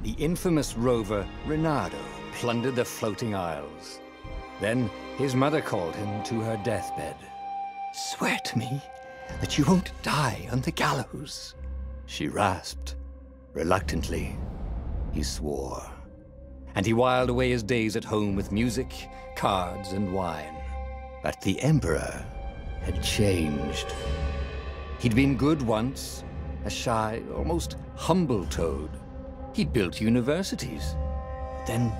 the infamous rover Reynardo plundered the floating isles. Then his mother called him to her deathbed. "Swear to me that you won't die on the gallows," she rasped. Reluctantly, he swore. And he whiled away his days at home with music, cards, and wine. But the Emperor had changed. He'd been good once, a shy, almost humble toad. He'd built universities. Then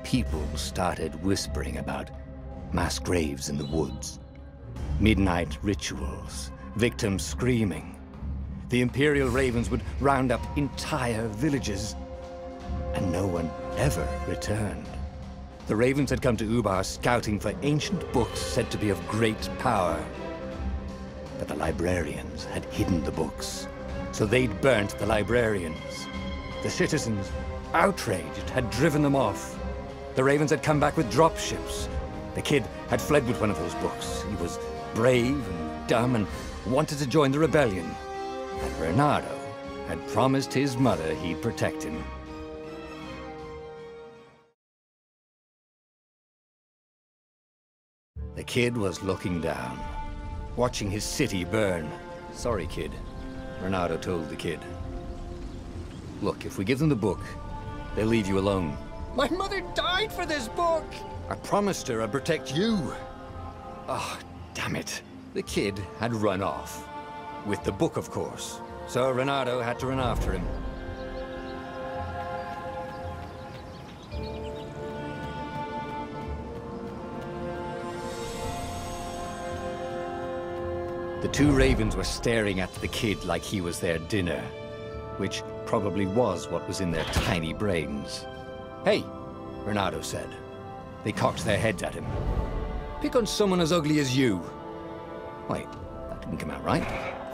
people started whispering about mass graves in the woods, midnight rituals, victims screaming. The Imperial Ravens would round up entire villages, and no one ever returned. The Ravens had come to Ubar scouting for ancient books said to be of great power. But the librarians had hidden the books, so they'd burnt the librarians. The citizens, outraged, had driven them off. The Ravens had come back with dropships. The kid had fled with one of those books. He was brave and dumb and wanted to join the rebellion. And Reynardo had promised his mother he'd protect him. The kid was looking down, watching his city burn. "Sorry, kid," Reynardo told the kid. "Look, if we give them the book, they'll leave you alone." "My mother died for this book!" "I promised her I'd protect you." Oh, damn it. The kid had run off. With the book, of course. So Reynardo had to run after him. The two Ravens were staring at the kid like he was their dinner, which probably was what was in their tiny brains. "Hey," Reynardo said. They cocked their heads at him. "Pick on someone as ugly as you." Wait, that didn't come out right.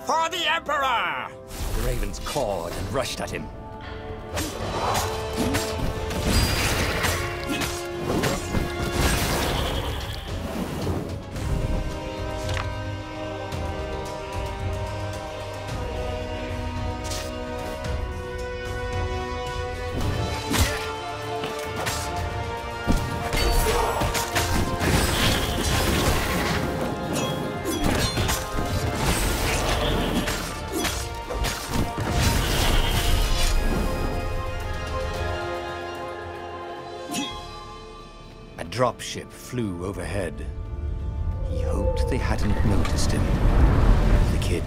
"For the Emperor!" The Ravens cawed and rushed at him. A dropship flew overhead. He hoped they hadn't noticed him. The kid.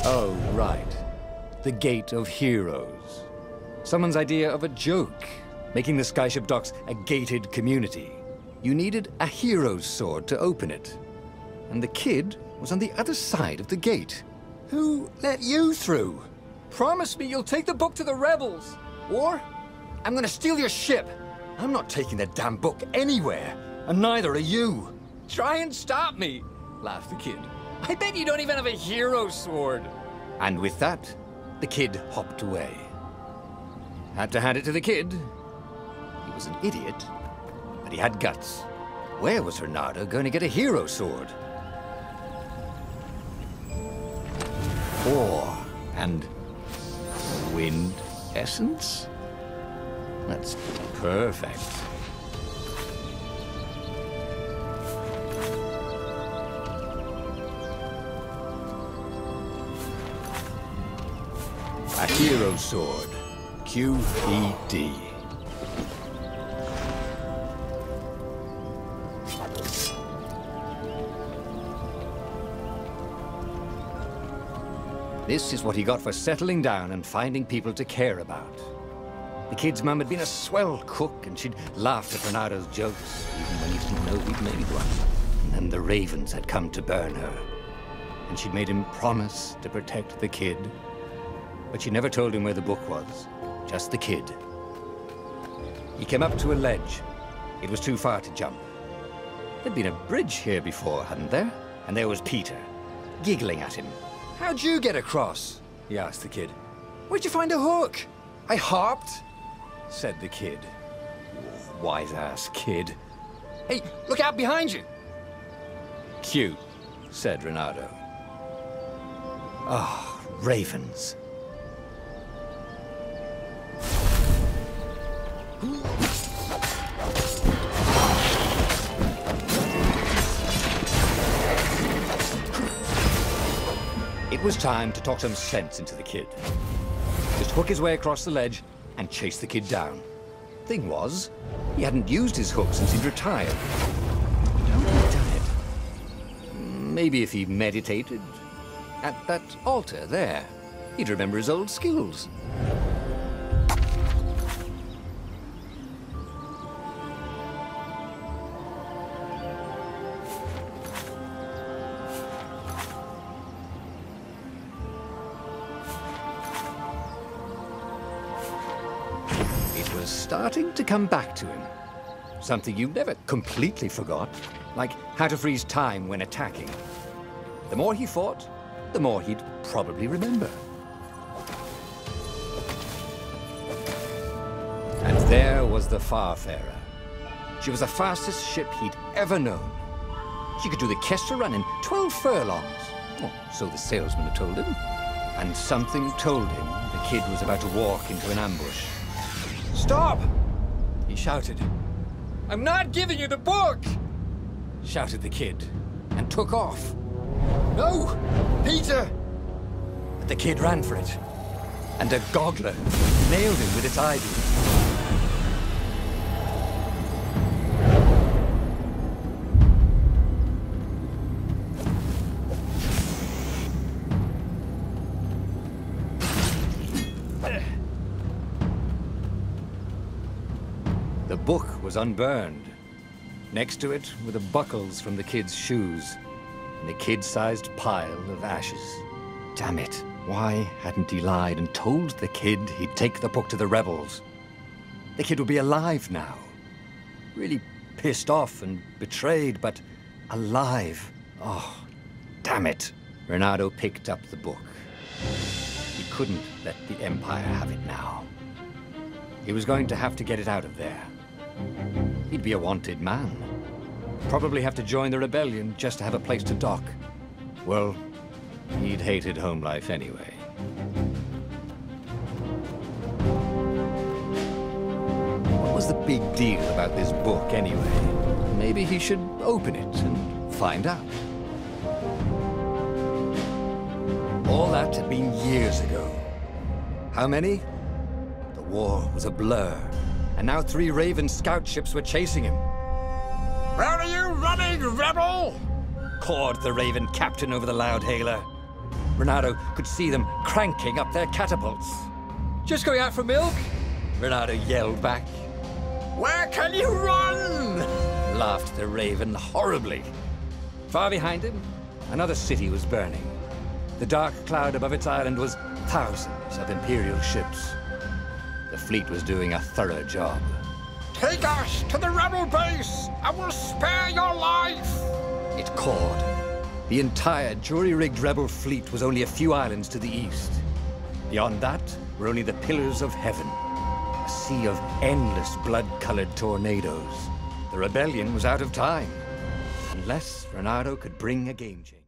Oh, right. The Gate of Heroes. Someone's idea of a joke, making the Skyship Docks a gated community. You needed a hero's sword to open it. And the kid was on the other side of the gate. "Who let you through? Promise me you'll take the book to the rebels, or I'm gonna steal your ship." "I'm not taking that damn book anywhere, and neither are you." "Try and stop me," laughed the kid. "I bet you don't even have a hero sword." And with that, the kid hopped away. Had to hand it to the kid. He was an idiot, but he had guts. Where was Reynardo going to get a hero sword? Ore and wind essence? That's perfect. A hero sword. QED. This is what he got for settling down and finding people to care about. The kid's mum had been a swell cook, and she'd laughed at Reynardo's jokes, even when he didn't know he'd made one. And then the Ravens had come to burn her, and she'd made him promise to protect the kid. But she never told him where the book was, just the kid. He came up to a ledge. It was too far to jump. There'd been a bridge here before, hadn't there? And there was Peter, giggling at him. "How'd you get across?" he asked the kid. Where'd you find a hook? I harped, said the kid. Wise-ass kid. Hey, look out behind you! Cute, said Reynardo. Ah, ravens. It was time to talk some sense into the kid. Just hook his way across the ledge and chase the kid down. Thing was, he hadn't used his hook since he'd retired. How had he done it? Maybe if he meditated at that altar there, he'd remember his old skills. Starting to come back to him. Something you never completely forgot, like how to freeze time when attacking. The more he fought, the more he'd probably remember. And there was the Farfarer. She was the fastest ship he'd ever known. She could do the Kestra run in 12 furlongs. Oh, so the salesman had told him. And something told him the kid was about to walk into an ambush. Stop! He shouted. I'm not giving you the book! Shouted the kid, and took off. No! Peter! But the kid ran for it, and a goggler nailed him with its ivy. The book was unburned. Next to it were the buckles from the kid's shoes, and a kid-sized pile of ashes. Damn it, why hadn't he lied and told the kid he'd take the book to the rebels? The kid would be alive now. Really pissed off and betrayed, but alive. Oh, damn it. Reynardo picked up the book. He couldn't let the Empire have it now. He was going to have to get it out of there. He'd be a wanted man. Probably have to join the rebellion just to have a place to dock. Well, he'd hated home life anyway. What was the big deal about this book anyway? Maybe he should open it and find out. All that had been years ago. How many? The war was a blur. And now 3 Raven scout ships were chasing him. Where are you running, rebel? Cawed the Raven captain over the loudhailer. Reynardo could see them cranking up their catapults. Just going out for milk? Reynardo yelled back. Where can you run? Laughed the Raven horribly. Far behind him, another city was burning. The dark cloud above its island was thousands of Imperial ships. The fleet was doing a thorough job. Take us to the rebel base! I will spare your life! It cawed. The entire jury-rigged rebel fleet was only a few islands to the east. Beyond that were only the pillars of heaven. A sea of endless blood-colored tornadoes. The rebellion was out of time. Unless Reynardo could bring a game change.